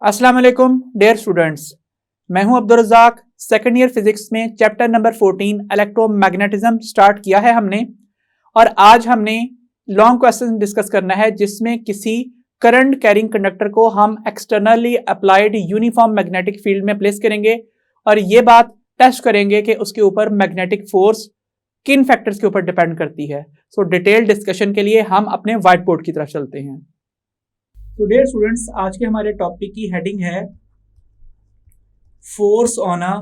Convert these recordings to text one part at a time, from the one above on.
अस्सलाम वालेकुम dear students, मैं हूं Abdul Razzaq. Second year physics में चैप्टर नंबर 14 इलेक्ट्रोमैग्नेटिज्म स्टार्ट किया है हमने, और आज हमने लॉन्ग क्वेश्चन डिस्कस करना है जिसमें किसी करंट कैरिंग कंडक्टर को हम externally applied uniform magnetic field में प्लेस करेंगे और ये बात टेस्ट करेंगे कि उसके ऊपर मैग्नेटिक फोर्स किन फैक्टर्स के ऊपर डिपेंड करती है। सो डिटेल डिस्कशन के लिए हम अपने व्हाइट बोर्ड की तरफ चलते हैं। तो डियर स्टूडेंट्स, आज के हमारे टॉपिक की हेडिंग है force on a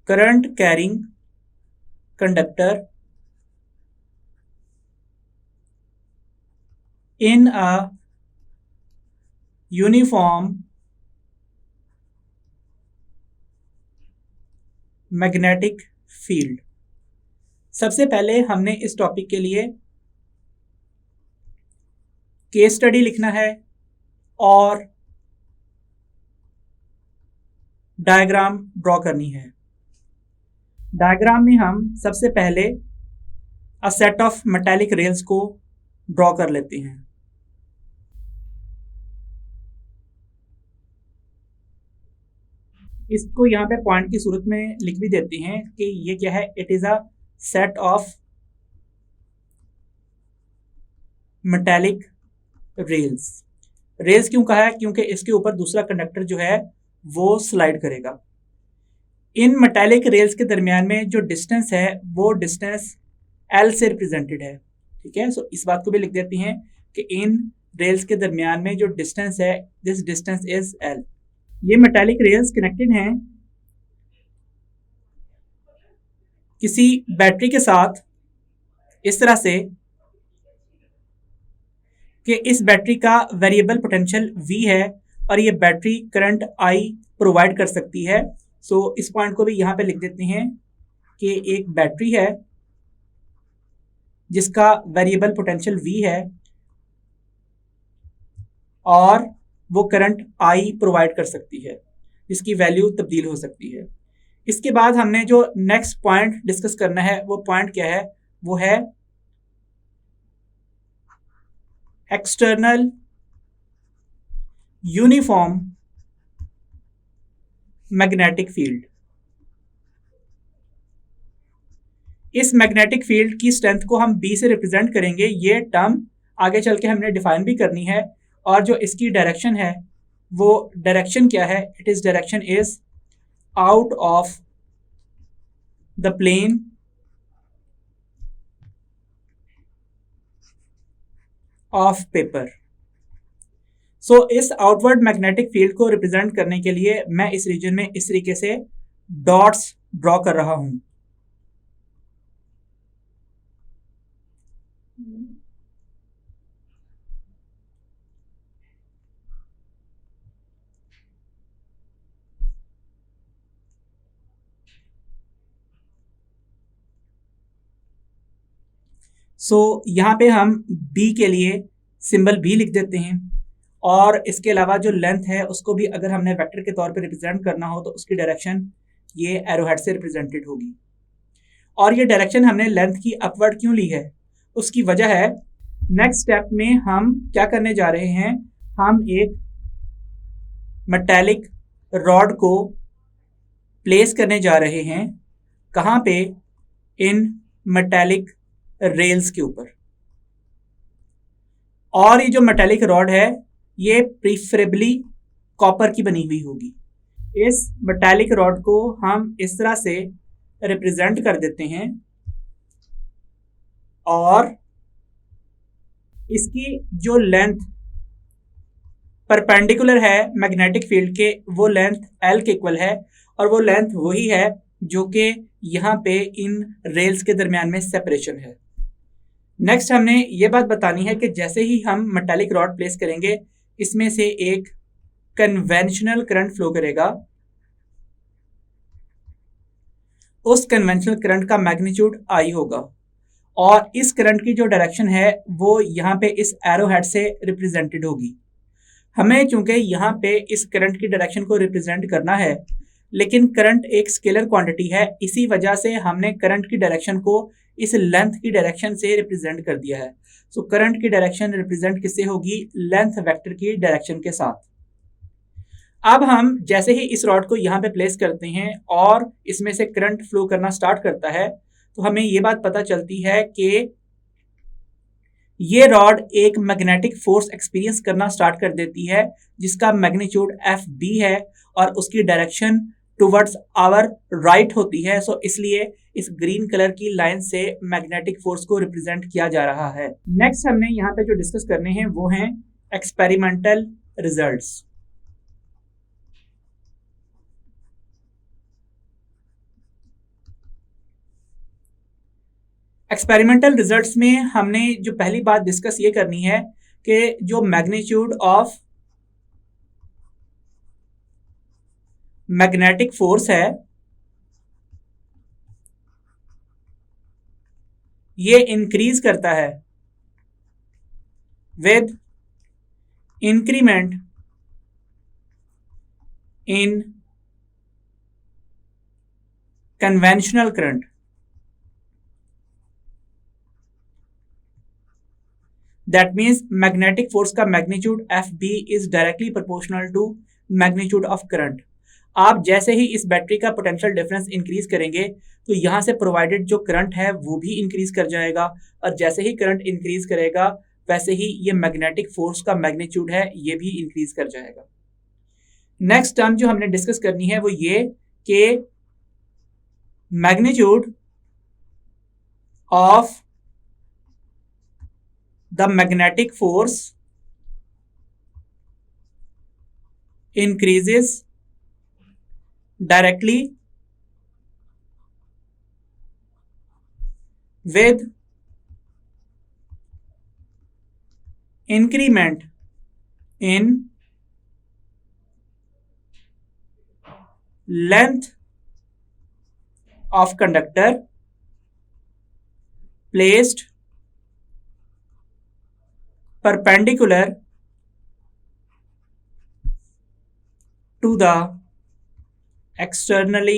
current carrying conductor in a uniform magnetic field. सबसे पहले हमने इस टॉपिक के लिए केस स्टडी लिखना है और डायग्राम ड्रॉ करनी है। डायग्राम में हम सबसे पहले a set of metallic rails को ड्रॉ कर लेते हैं। इसको यहाँ पे पॉइंट की सूरत में लिख भी देते हैं कि ये क्या है, it is a set of metallic rails. Rails क्यों कहा है? क्योंकि इसके ऊपर दूसरा कंडक्टर जो है वो स्लाइड करेगा। इन मेटालिक रेल्स के दरमियान में जो डिस्टेंस है वो डिस्टेंस L से रिप्रेजेंटेड है। ठीक है, सो इस बात को भी लिख देते हैं कि इन रेल्स के दरमियान में जो डिस्टेंस है, दिस डिस्टेंस इज L। ये मेटालिक रेल्स कनेक्टेड हैं किसी बैटरी के साथ इस तरह से कि इस बैटरी का वेरिएबल पोटेंशियल V है और ये बैटरी करंट I प्रोवाइड कर सकती है। सो इस पॉइंट को भी यहाँ पे लिख देते हैं कि एक बैटरी है जिसका वेरिएबल पोटेंशियल V है और वो करंट I प्रोवाइड कर सकती है, जिसकी वैल्यू तब्दील हो सकती है। इसके बाद हमने जो नेक्स्ट पॉइंट डिस्कस करना है वो पॉइंट क्या है? वो है एक्सटर्नल यूनिफॉर्म मैग्नेटिक फील्ड। इस मैग्नेटिक फील्ड की स्ट्रेंथ को हम B से रिप्रेजेंट करेंगे। ये टर्म आगे चल के हमने डिफाइन भी करनी है, और जो इसकी डायरेक्शन है वो डायरेक्शन क्या है? It is direction is out of the plane of paper. So इस आउटवर्ड मैग्नेटिक फील्ड को रिप्रेजेंट करने के लिए मैं इस रीजन में इस तरीके से डॉट्स ड्रॉ कर रहा हूं। यहाँ पे हम B के लिए सिंबल B लिख देते हैं, और इसके अलावा जो लेंथ है उसको भी अगर हमने वेक्टर के तौर पे रिप्रेजेंट करना हो तो उसकी डायरेक्शन ये एरोहेड से रिप्रेजेंटेड होगी। और ये डायरेक्शन हमने लेंथ की अपवर्ड क्यों ली है? उसकी वजह है, नेक्स्ट स्टेप में हम क्या करने जा रहे हैं, हम एक मेटालिक रॉड को प्लेस करने जा रहे हैं। कहाँ पे? इन मेटालिक रेल्स के ऊपर। और ये जो मेटालिक रॉड है ये प्रीफरेबली कॉपर की बनी हुई होगी। इस मेटालिक रॉड को हम इस तरह से रिप्रेजेंट कर देते हैं, और इसकी जो लेंथ परपेंडिकुलर है मैग्नेटिक फील्ड के, वो लेंथ L के इक्वल है, और वो लेंथ वही है जो कि यहाँ पे इन रेल्स के दरमियान में सेपरेशन है। नेक्स्ट हमने ये बात बतानी है कि जैसे ही हम मेटालिक रॉड प्लेस करेंगे, इसमें से एक कन्वेंशनल करंट फ्लो करेगा। उस कन्वेंशनल करंट का मैग्नीट्यूड I होगा, और इस करंट की जो डायरेक्शन है वो यहाँ पे इस एरो हेड से रिप्रेजेंटेड होगी। हमें चूंकि यहाँ पे इस करंट की डायरेक्शन को रिप्रेजेंट करना है, लेकिन करंट एक स्केलर क्वांटिटी है, इसी वजह से हमने करंट की डायरेक्शन को इस लेंथ की डायरेक्शन से रिप्रेजेंट कर दिया है। सो करंट की डायरेक्शन रिप्रेजेंट किससे होगी? लेंथ वेक्टर की डायरेक्शन के साथ। अब हम जैसे ही इस रॉड को यहाँ पे प्लेस करते हैं और इसमें से करंट फ्लो करना स्टार्ट करता है, तो हमें ये बात पता चलती है कि ये रॉड एक मैग्नेटिक फोर्स एक्सपीरियंस करना स्टार्ट कर देती है, जिसका मैग्नीट्यूड एफ बी है और उसकी डायरेक्शन टुवर्ड्स आवर राइट होती है। सो इसलिए इस ग्रीन कलर की लाइन से मैग्नेटिक फोर्स को रिप्रेजेंट किया जा रहा है। नेक्स्ट हमने यहाँ पे जो डिस्कस करने हैं वो हैं एक्सपेरिमेंटल रिजल्ट्स। एक्सपेरिमेंटल रिजल्ट्स में हमने जो पहली बात डिस्कस ये करनी है कि जो मैग्नीट्यूड ऑफ मैग्नेटिक फोर्स है ये इंक्रीज करता है with increment in conventional current. That means magnetic force का magnitude F B is directly proportional to magnitude of current. आप जैसे ही इस बैटरी का पोटेंशियल डिफरेंस इंक्रीज करेंगे तो यहाँ से प्रोवाइडेड जो करंट है वो भी इंक्रीज कर जाएगा, और जैसे ही करंट इंक्रीज करेगा वैसे ही ये मैग्नेटिक फोर्स का मैग्नीट्यूड है ये भी इंक्रीज कर जाएगा। नेक्स्ट टर्म जो हमने डिस्कस करनी है वो ये कि magnitude of the magnetic force increases directly with increment in length of conductor placed perpendicular to the externally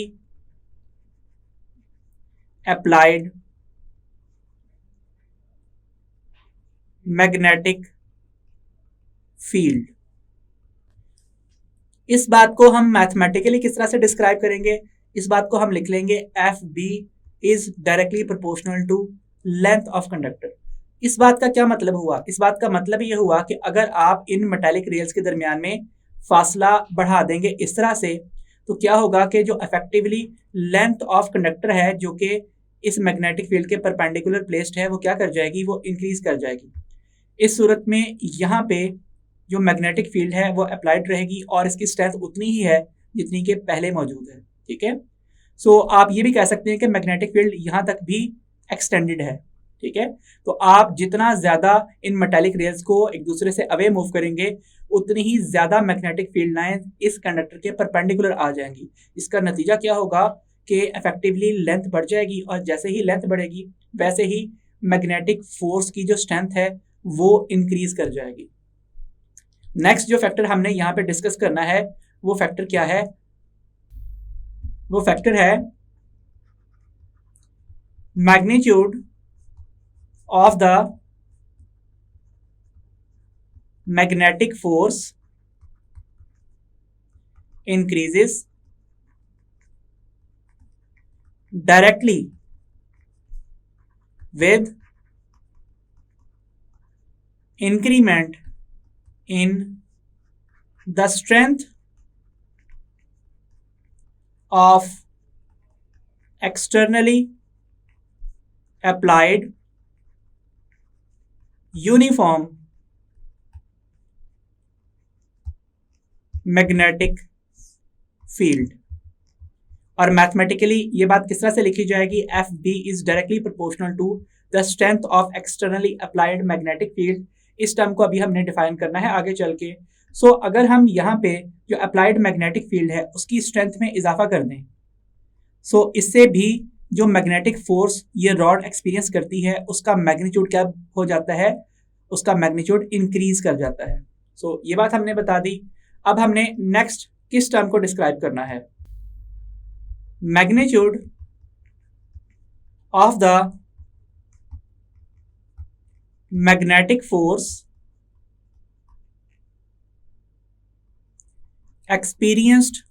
applied magnetic field। इस बात को हम मैथमेटिकली किस तरह से डिस्क्राइब करेंगे? इस बात को हम लिख लेंगे F B is directly proportional to length of conductor. इस बात का क्या मतलब हुआ? इस बात का मतलब ये हुआ कि अगर आप इन मेटालिक रेल्स के दरमियान में फासला बढ़ा देंगे इस तरह से, तो क्या होगा कि जो इफेक्टिवली लेंथ ऑफ कंडक्टर है जो कि इस मैग्नेटिक फील्ड के परपेंडिकुलर प्लेस्ड है वो क्या कर जाएगी? वो इंक्रीज कर जाएगी। इस सूरत में यहाँ पे जो मैग्नेटिक फील्ड है वो अप्लाइड रहेगी और इसकी स्ट्रेंथ उतनी ही है जितनी के पहले मौजूद है। ठीक है, सो आप ये भी कह सकते हैं कि मैग्नेटिक फील्ड यहाँ तक भी एक्सटेंडेड है। ठीक है, तो आप जितना ज्यादा इन मेटालिक रेल्स को एक दूसरे से अवे मूव करेंगे उतनी ही ज्यादा मैग्नेटिक फील्ड लाइन इस कंडक्टर के परपेंडिकुलर आ जाएंगी। इसका नतीजा क्या होगा कि इफेक्टिवली लेंथ बढ़ जाएगी, और जैसे ही लेंथ बढ़ेगी वैसे ही मैग्नेटिक फोर्स की जो स्ट्रेंथ है वो इंक्रीज कर जाएगी। नेक्स्ट जो फैक्टर हमने यहाँ पे डिस्कस करना है वो फैक्टर क्या है? वो फैक्टर है magnitude of the magnetic force increases directly with increment in the strength of externally applied uniform magnetic field. और मैथमेटिकली ये बात किस तरह से लिखी जाएगी? F B is directly proportional to the strength of externally applied magnetic field. इस term को अभी हमने डिफाइन करना है आगे चल के। सो अगर हम यहाँ पे जो अप्लाइड मैग्नेटिक फील्ड है उसकी स्ट्रेंथ में इजाफा कर दें, सो इससे भी जो मैग्नेटिक फोर्स ये रॉड एक्सपीरियंस करती है उसका मैग्नीट्यूड क्या हो जाता है? उसका मैग्नीट्यूड इंक्रीज कर जाता है। सो ये बात हमने बता दी। अब हमने नेक्स्ट किस टर्म को डिस्क्राइब करना है? Magnitude of the magnetic force experienced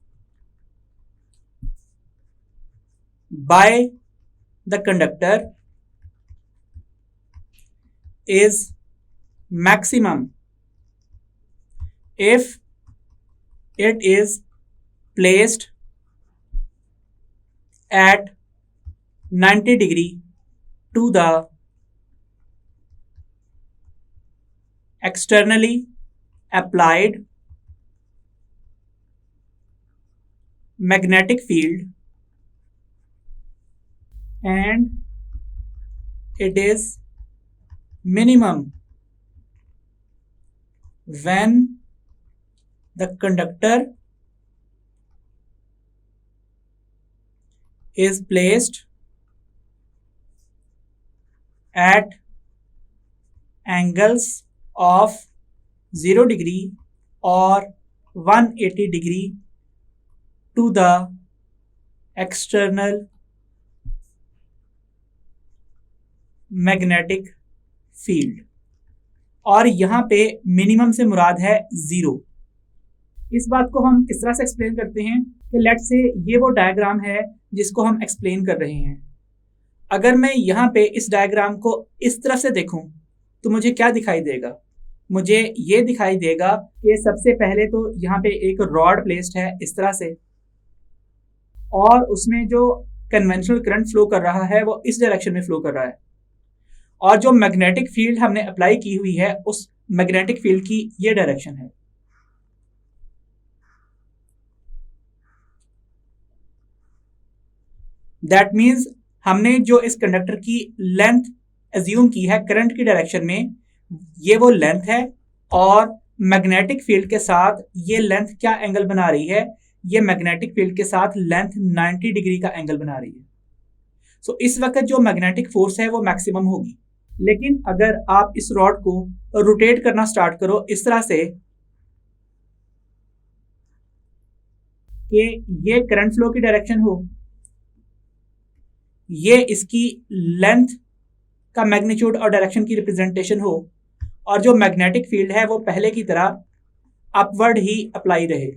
by the conductor is maximum if it is placed at 90 degree to the externally applied magnetic field, and it is minimum when the conductor is placed at angles of 0 degree or 180 degree to the external magnetic field. और यहाँ पे minimum से मुराद है 0। इस बात को हम किस तरह से एक्सप्लेन करते हैं कि लेट्स से ये वो डायग्राम है जिसको हम एक्सप्लेन कर रहे हैं। अगर मैं यहाँ पे इस डायग्राम को इस तरफ से देखूं तो मुझे क्या दिखाई देगा? मुझे ये दिखाई देगा कि सबसे पहले तो यहाँ पे एक रॉड प्लेस्ड है इस तरह से, और उसमें जो कन्वेंशनल करंट फ्लो कर रहा है वो इस डायरेक्शन में फ्लो कर रहा है, और जो मैग्नेटिक फील्ड हमने अप्लाई की हुई है उस मैग्नेटिक फील्ड की ये डायरेक्शन है। दैट मीन्स हमने जो इस कंडक्टर की लेंथ एज्यूम की है करंट की डायरेक्शन में, ये वो लेंथ है, और मैग्नेटिक फील्ड के साथ ये लेंथ क्या एंगल बना रही है? ये मैग्नेटिक फील्ड के साथ लेंथ 90 डिग्री का एंगल बना रही है। सो इस वक्त जो मैग्नेटिक फोर्स है वो मैक्सिमम होगी। लेकिन अगर आप इस रॉड को रोटेट करना स्टार्ट करो इस तरह से कि ये करंट फ्लो की डायरेक्शन हो, ये इसकी लेंथ का मैग्नीट्यूड और डायरेक्शन की रिप्रेजेंटेशन हो, और जो मैग्नेटिक फील्ड है वो पहले की तरह अपवर्ड ही अप्लाई रहे,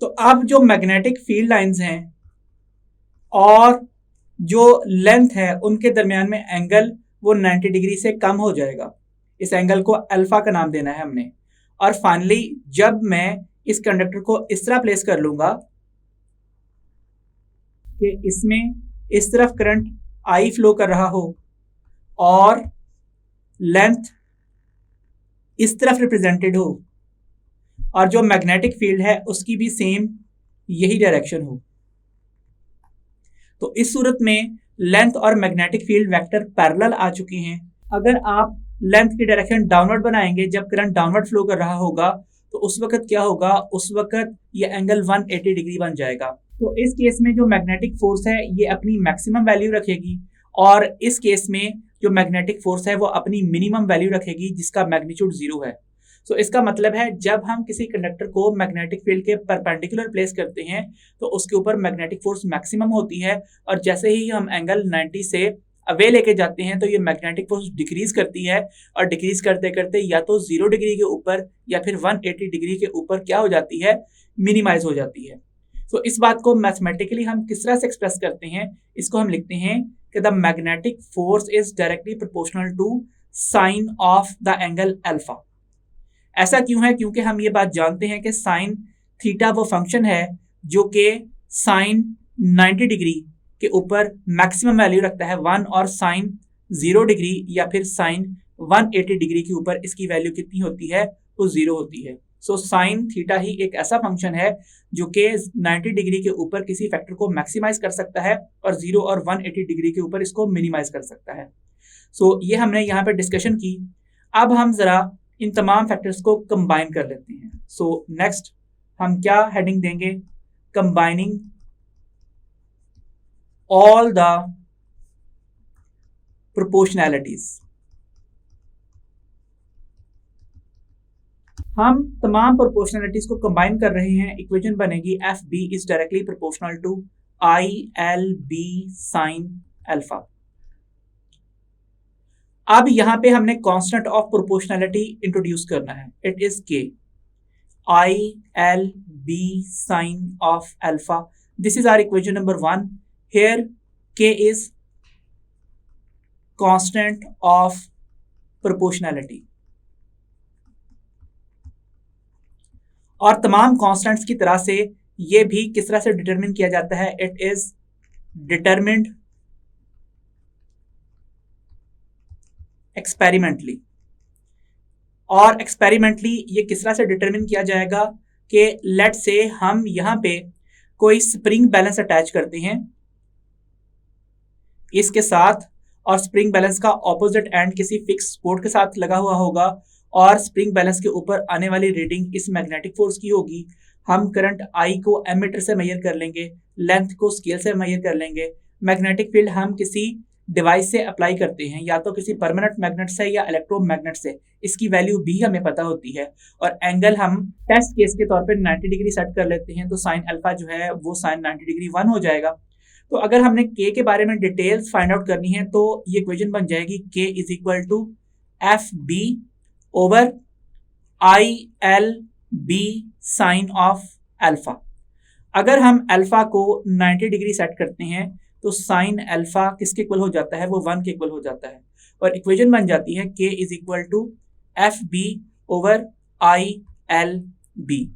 तो अब जो मैग्नेटिक फील्ड लाइंस हैं और जो लेंथ है उनके दरमियान में एंगल वो 90 डिग्री से कम हो जाएगा। इस एंगल को अल्फा का नाम देना है हमने। और फाइनली जब मैं इस कंडक्टर को इस तरह प्लेस कर लूंगा कि इसमें इस तरफ करंट आई फ्लो कर रहा हो और लेंथ इस तरफ रिप्रेजेंटेड हो, और जो मैग्नेटिक फील्ड है उसकी भी सेम यही डायरेक्शन हो, तो इस सूरत में लेंथ और मैग्नेटिक फील्ड वेक्टर पैरेलल आ चुके हैं। अगर आप लेंथ की डायरेक्शन डाउनवर्ड बनाएंगे जब करंट डाउनवर्ड फ्लो कर रहा होगा तो उस वक्त क्या होगा? उस वक्त ये एंगल 180 डिग्री बन जाएगा। तो इस केस में जो मैग्नेटिक फोर्स है ये अपनी मैक्सिमम वैल्यू रखेगी, और इस केस में जो मैग्नेटिक फोर्स है वो अपनी मिनिमम वैल्यू रखेगी जिसका मैग्नीट्यूड 0 है। सो इसका मतलब है जब हम किसी कंडक्टर को मैग्नेटिक फील्ड के परपेंडिकुलर प्लेस करते हैं तो उसके ऊपर मैग्नेटिक फोर्स मैक्सिमम होती है, और जैसे ही हम एंगल 90 से अवे लेके जाते हैं तो ये मैग्नेटिक फोर्स डिक्रीज करती है, और डिक्रीज करते करते या तो 0 डिग्री के ऊपर या फिर 180 डिग्री के ऊपर क्या हो जाती है? मिनिमाइज हो जाती है। सो इस बात को मैथमेटिकली हम किस तरह से एक्सप्रेस करते हैं? इसको हम लिखते हैं कि the magnetic force is directly proportional to sine of the angle alpha. ऐसा क्यों है? क्योंकि हम ये बात जानते हैं कि साइन थीटा वो फंक्शन है जो कि साइन 90 डिग्री के ऊपर मैक्सिमम वैल्यू रखता है 1, और साइन 0 डिग्री या फिर साइन 180 डिग्री के ऊपर इसकी वैल्यू कितनी होती है? वो 0 होती है। सो साइन थीटा ही एक ऐसा फंक्शन है जो कि 90 डिग्री के ऊपर किसी फैक्टर को मैक्सिमाइज कर सकता है और 0 और 180 डिग्री के ऊपर इसको मिनिमाइज कर सकता है। सो ये हमने यहाँ पे डिस्कशन की। अब हम जरा इन तमाम फैक्टर्स को कंबाइन कर लेते हैं। सो नेक्स्ट हम क्या हेडिंग देंगे? Combining all the proportionalities. हम तमाम प्रोपोर्शनैलिटीज को कंबाइन कर रहे हैं। इक्वेशन बनेगी F B is directly proportional to I L B sine alpha. अब यहां पे हमने कांस्टेंट ऑफ प्रोपोर्शनैलिटी इंट्रोड्यूस करना है. It is K I L B sine of alpha. This is our equation number 1. Here K is constant of proportionality. और तमाम constants की तरह से ये भी किस तरह से डिटरमिन किया जाता है. It is determined experimentally. और एक्सपेरिमेंटली ये किस तरह से डिटरमिन किया जाएगा कि लेट से हम यहां पे कोई स्प्रिंग बैलेंस अटैच करते हैं इसके साथ, और स्प्रिंग बैलेंस का ऑपोजिट एंड किसी फिक्स सपोर्ट के साथ लगा हुआ होगा, और स्प्रिंग बैलेंस के ऊपर आने वाली रीडिंग इस मैग्नेटिक फोर्स की होगी. हम करंट आई को एमीटर से मेजर कर लेंगे, लेंथ को स्केल से मेजर कर लेंगे. मैग्नेटिक फील्ड हम किसी डिवाइस से अप्लाई करते हैं, या तो किसी परमानेंट मैग्नेट से या इलेक्ट्रोमैग्नेट से. इसकी वैल्यू भी हमें पता होती है. और एंगल हम टेस्ट केस के तौर पे 90 डिग्री सेट कर लेते हैं, तो साइन अल्फा जो है वो साइन 90 डिग्री 1 हो जाएगा. तो अगर हमने के के बारे में डिटेल्स फाइंड आउट करनी है तो ये इक्वेशन बन जाएगी K is equal to F B over I L B sine of alpha. अगर हम अल्फा को 90 डिग्री सेट करते हैं तो साइन अल्फा किसके इक्वल हो जाता है, वो 1 के इक्वल हो जाता है. और इक्वेशन बन जाती है K is equal to F B over I L B.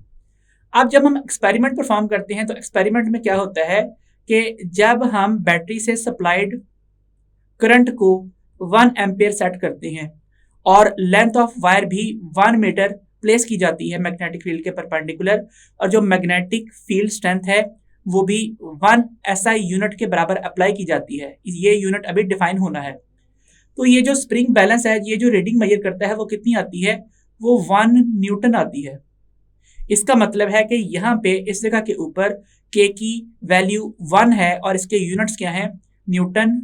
अब जब हम एक्सपेरिमेंट परफॉर्म करते हैं तो एक्सपेरिमेंट में क्या होता है कि जब हम बैटरी से सप्लाइड करंट को 1 एम्पियर सेट करते हैं और लेंथ ऑफ वायर भी 1 मीटर प्लेस की जाती है मैग्नेटिक फील्ड के परपेंडिकुलर, और जो मैग्नेटिक फील्ड स्ट्रेंथ है वो भी 1 SI यूनिट के बराबर अप्लाई की जाती है. ये यूनिट अभी डिफाइन होना है. तो ये जो स्प्रिंग बैलेंस है, ये जो रीडिंग मेजर करता है वो कितनी आती है, वो 1 न्यूटन आती है. इसका मतलब है कि यहाँ पे इस जगह के ऊपर के की वैल्यू 1 है और इसके यूनिट्स क्या हैं, Newton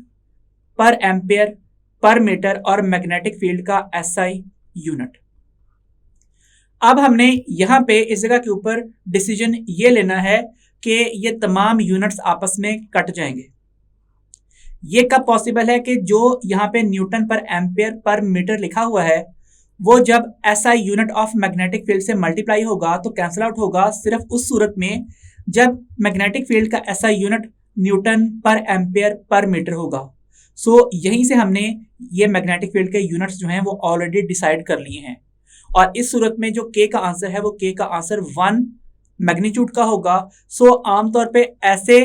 per ampere per metre और मैग्नेटिक फील्ड का SI यूनिट. अब हमने यहाँ पे इस जगह के ऊपर डिसीजन ये लेना है कि ये तमाम यूनिट्स आपस में कट जाएंगे. ये कब पॉसिबल है कि जो यहाँ पे Newton per ampere per metre लिखा हुआ है वो जब SI unit of magnetic field से मल्टीप्लाई होगा तो कैंसिल आउट होगा सिर्फ उस सूरत में जब मैग्नेटिक फील्ड का SI unit newton per ampere per metre होगा. सो यहीं से हमने ये मैग्नेटिक फील्ड के यूनिट्स जो हैं वो ऑलरेडी डिसाइड कर लिए हैं. और इस सूरत में जो के का आंसर है वो के का आंसर 1 मैग्नीट्यूड का होगा. सो आमतौर पे ऐसे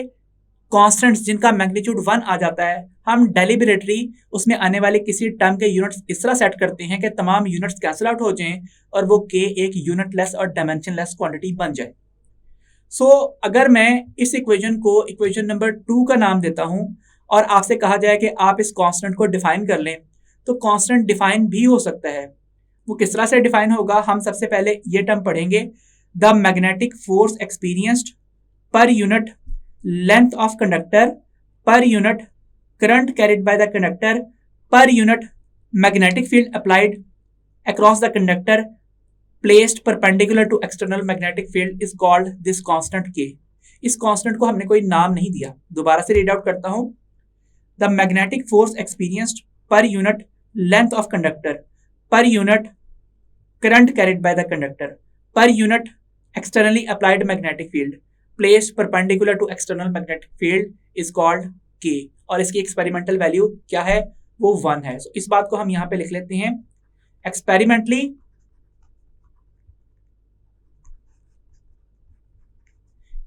कॉन्स्टेंट्स जिनका मैग्नीट्यूड 1 आ जाता है हम डेलिबरेटली उसमें आने वाले किसी टर्म के यूनिट्स इस तरह सेट करते हैं कि तमाम यूनिट्स कैंसिल आउट हो जाएं और वो के एक यूनिटलेस और डायमेंशनलेस क्वांटिटी बन जाए. सो अगर मैं इस इक्वेशन को इक्वेशन नंबर 2 का नाम देता हूं और आपसे कहा जाए कि आप इस कांस्टेंट को डिफाइन कर लें, तो कांस्टेंट डिफाइन भी हो सकता है. वो किस तरह से डिफाइन होगा, हम सबसे पहले ये टर्म पढ़ेंगे, the magnetic force experienced per unit length of conductor per unit current carried by the conductor per unit magnetic field applied across the conductor placed perpendicular to external magnetic field is called this constant K. इस constant को हमने कोई नाम नहीं दिया. दोबारा से read out करता हूं, the magnetic force experienced per unit length of conductor per unit current carried by the conductor per unit externally applied magnetic field placed perpendicular to external magnetic field is called K. और इसकी experimental value क्या है, वो 1 है. So, इस बात को हम यहां पे लिख लेते हैं, experimentally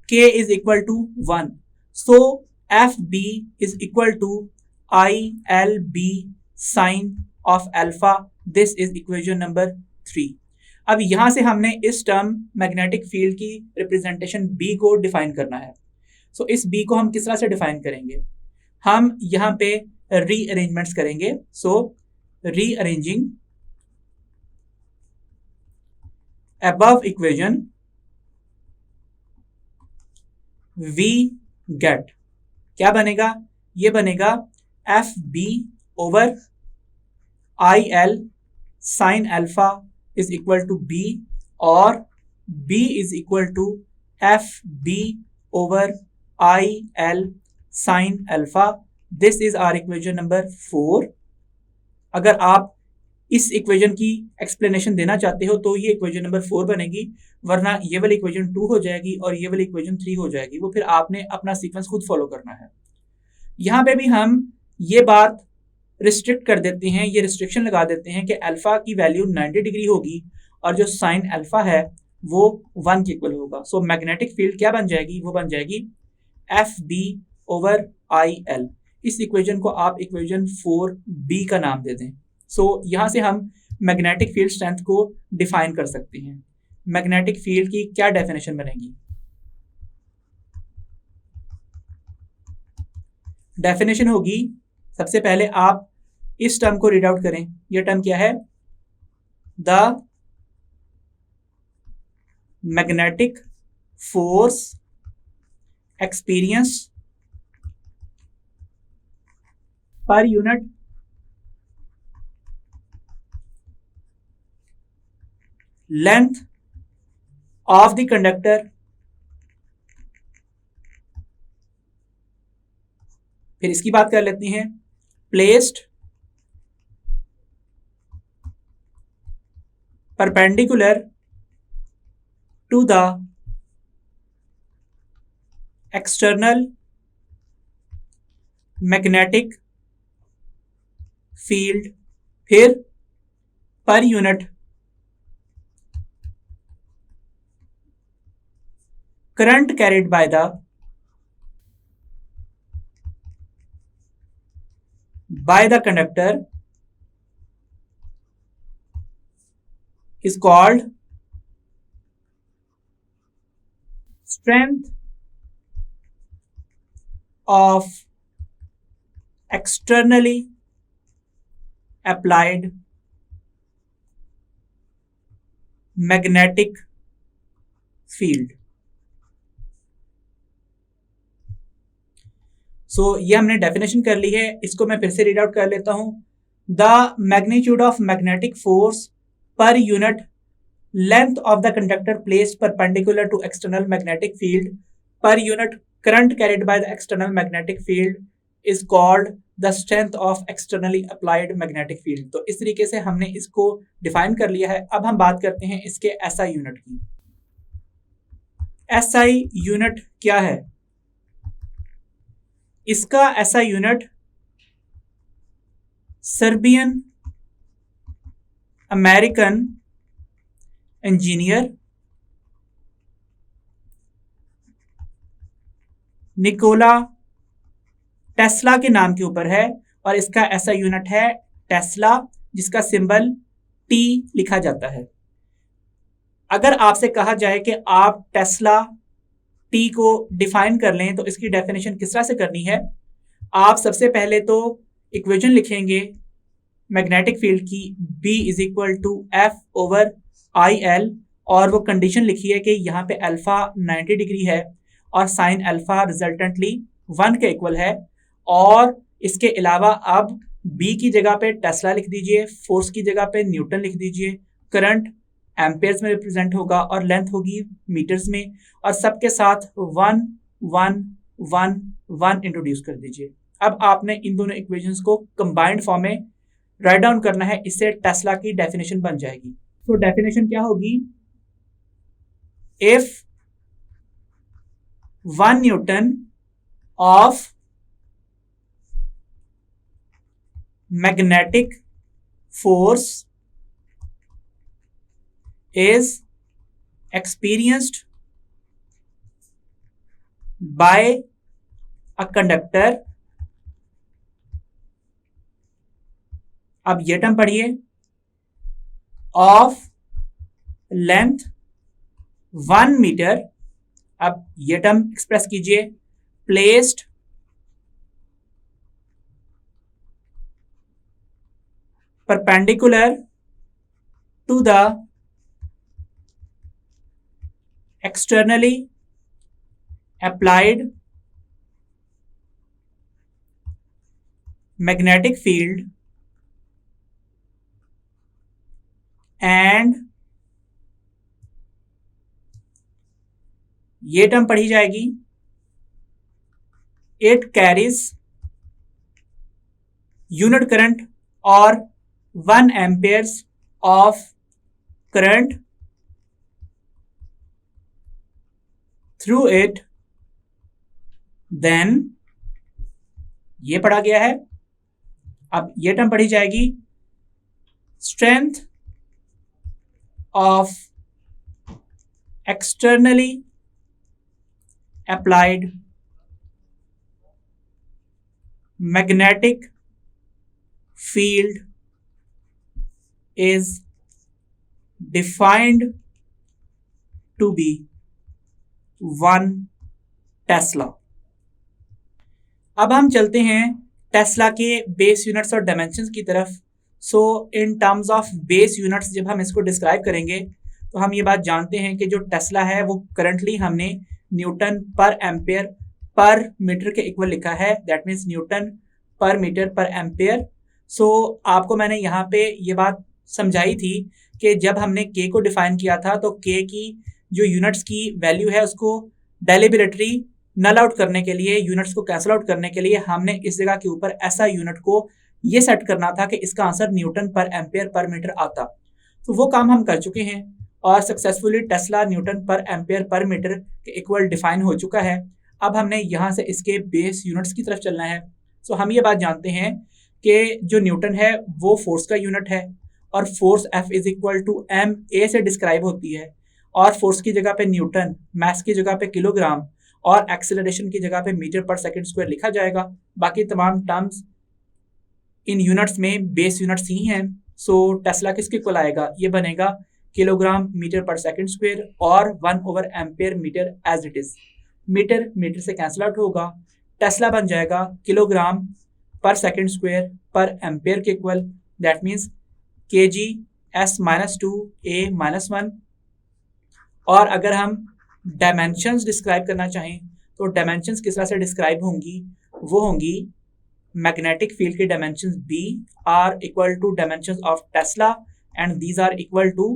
K is equal to 1. So FB is equal to ILB sin of alpha. This is equation number 3. अब यहां से हमने इस टर्म मैग्नेटिक फील्ड की रिप्रेजेंटेशन बी को डिफाइन करना है. सो इस बी को हम किस तरह से डिफाइन करेंगे, हम यहां पे रीअरेंजमेंट्स करेंगे. So rearranging above equation we get क्या बनेगा, ये बनेगा F B over I L sine alpha is equal to B, और b is equal to F B over I L sine alpha. This is our equation number 4. अगर आप इस equation की explanation देना चाहते हो तो ये इक्वेशन नंबर 4 बनेगी, वरना ये वाली इक्वेशन 2 हो जाएगी और ये वाली इक्वेशन 3 हो जाएगी। वो फिर आपने अपना सीक्वेंस खुद फॉलो करना है। यहाँ पे भी हम ये बात रिस्ट्रिक्ट कर देते हैं, ये रिस्ट्रिक्शन लगा देते हैं कि अल्फा की वैल्यू 90 डिग्री होगी और जो साइन अल्फा है वो 1 के इक्वल होगा। सो मैग्नेटिक फील्ड क्या बन जाएगी, वो बन जाएगी FB/IL। इस इक्वेशन को आप इक्वेशन 4B का नाम दे दें। सो यहाँ से हम मैग्नेटिक फील्ड स्ट्रेंथ को डिफाइन कर सकते हैं। मैग्नेटिक फील्ड की क्या डेफिनेशन बनेगी? डेफिनेशन होगी, सबसे पहले आप इस टर्म को रीड आउट करें। यह टर्म क्या है? The magnetic force experience per unit length of the conductor, फिर इसकी बात कर लेते हैं, placed perpendicular to the external magnetic field, फिर per unit current carried by the conductor is called strength of externally applied magnetic field। सो ये हमने definition कर ली है, इसको मैं फिर से रीड आउट कर लेता हूं। The magnitude of magnetic force per unit length of the conductor placed perpendicular to external magnetic field per unit current carried by the external magnetic field is called the strength of externally applied magnetic field. तो इस तरीके से हमने इसको define कर लिया है। अब हम बात करते हैं इसके एसआई यूनिट की। एसआई यूनिट क्या है? इसका ऐसा unit Serbian American engineer Nikola Tesla के नाम के ऊपर है और इसका ऐसा यूनिट है टेस्ला, जिसका सिंबल टी लिखा जाता है। अगर आपसे कहा जाए कि आप टेस्ला टी को डिफाइन कर लें तो इसकी डेफिनेशन किस तरह से करनी है? आप सबसे पहले तो इक्वेशन लिखेंगे मैग्नेटिक फील्ड की, B = F/IL, और वो कंडीशन लिखी है कि यहाँ पे अल्फा 90 डिग्री है और साइन अल्फा रिजल्टेंटली 1 के इक्वल है। और इसके अलावा अब B की जगह पे टेस्ला लिख दीजिए, फोर्स की जगह पे न्यूटन लिख दीजिए, करंट एम्पेयर्स में रिप्रेजेंट होगा और लेंथ होगी मीटर्स में, और सबके साथ 1 1 1 1 इंट्रोड्यूस कर दीजिए। अब आपने इन दोनों इक्वेशंस को कंबाइंड फॉर्म में राइट डाउन करना है, इससे टेस्ला की डेफिनेशन बन जाएगी। तो डेफिनेशन क्या होगी? If 1 Newton of magnetic force is experienced by a conductor। अब ये टर्म पढ़िए, ऑफ लेंथ 1 मीटर। अब ये टर्म एक्सप्रेस कीजिए, placed perpendicular to the externally applied magnetic field and ये टर्म पढ़ी जाएगी, it carries unit current or 1 amperes of current through it, then ये पढ़ा गया है। अब ये टर्म पढ़ी जाएगी, strength of externally applied magnetic field is defined to be 1 Tesla. अब हम चलते हैं टेस्ला के बेस यूनिट्स और डायमेंशंस की तरफ। So in terms of base units जब हम इसको डिस्क्राइब करेंगे तो हम ये बात जानते हैं कि जो टेस्ला है वो करंटली हमने Newton per ampere per metre के इक्वल लिखा है, दैट मीन्स न्यूटन पर मीटर पर एम्पेयर। सो आपको मैंने यहाँ पे ये बात समझाई थी कि जब हमने के को डिफाइन किया था तो के की जो यूनिट्स की वैल्यू है उसको डेलिबरेटली नल आउट करने के लिए, यूनिट्स को कैंसिल आउट करने के लिए हमने इस जगह के ऊपर ऐसा यूनिट को ये सेट करना था कि इसका answer newton per ampere per metre आता। तो वो काम हम कर चुके हैं और successfully tesla newton per ampere per metre के इक्वल डिफाइन हो चुका है। अब हमने यहाँ से इसके बेस यूनिट्स की तरफ चलना है। सो हम ये बात जानते हैं कि जो न्यूटन है वो फोर्स का यूनिट है और force F is equal to M A से डिस्क्राइब होती है, और फोर्स की जगह पे न्यूटन, मास की जगह पे किलोग्राम और एक्सेलरेशन की जगह पे मीटर पर सेकंड स्क्वायर लिखा जाएगा। बाकी तमाम टर्म्स इन यूनिट्स में बेस यूनिट्स ही हैं। सो टेस्ला किसके इक्वल आएगा, ये बनेगा kilogram metre per second square और 1 ampere metre as it is. Metre metre से कैंसिल आउट होगा, टेस्ला बन जाएगा kilogram per second square per ampere के equal, that means kg s-2 a-1। और अगर हम डायमेंशंस डिस्क्राइब करना चाहें तो डायमेंशंस किस तरह से डिस्क्राइब होंगी, वो होंगी मैग्नेटिक फील्ड की dimensions b are equal to dimensions of tesla and these are equal to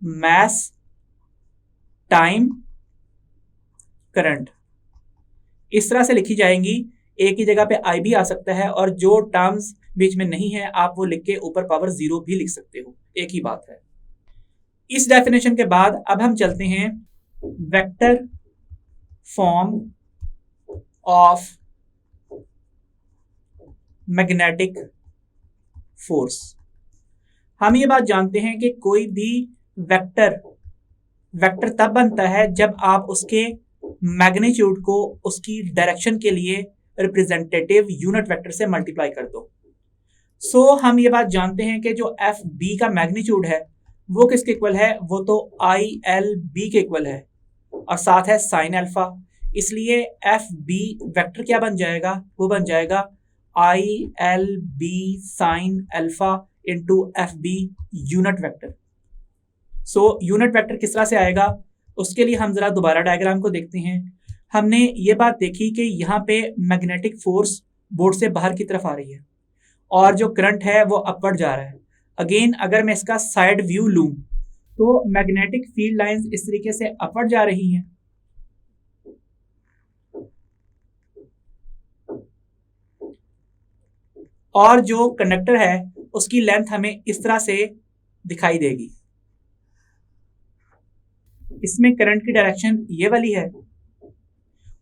mass time current. इस तरह से लिखी जाएंगी, a की जगह पे i भी आ सकता है और जो टर्म्स बीच में नहीं है आप वो लिख के ऊपर पावर 0 भी लिख सकते हो, एक ही बात है। इस डेफिनेशन के बाद अब हम चलते हैं vector form of magnetic force. हम ये बात जानते हैं कि कोई भी वेक्टर तब बनता है जब आप उसके मैग्नीट्यूड को उसकी डायरेक्शन के लिए रिप्रेजेंटेटिव यूनिट वेक्टर से मल्टीप्लाई कर दो। सो हम ये बात जानते हैं कि जो एफ बी का मैग्नीट्यूड है वो किसके इक्वल है, वो तो आई एल बी के इक्वल है और साथ है साइन अल्फा। इसलिए एफ बी वेक्टर क्या बन जाएगा, वो बन जाएगा I L B sine alpha into F B unit vector. So unit vector किस तरह से आएगा, उसके लिए हम जरा दोबारा डायग्राम को देखते हैं। हमने ये बात देखी कि यहाँ पे मैग्नेटिक फोर्स बोर्ड से बाहर की तरफ आ रही है और जो करंट है वो अपवर्ड जा रहा है। अगेन अगर मैं इसका साइड व्यू लूं तो मैग्नेटिक फील्ड लाइंस इस तरीके से अपवर्ड जा रही हैं और जो कंडक्टर है उसकी लेंथ हमें इस तरह से दिखाई देगी। इसमें करंट की डायरेक्शन ये वाली है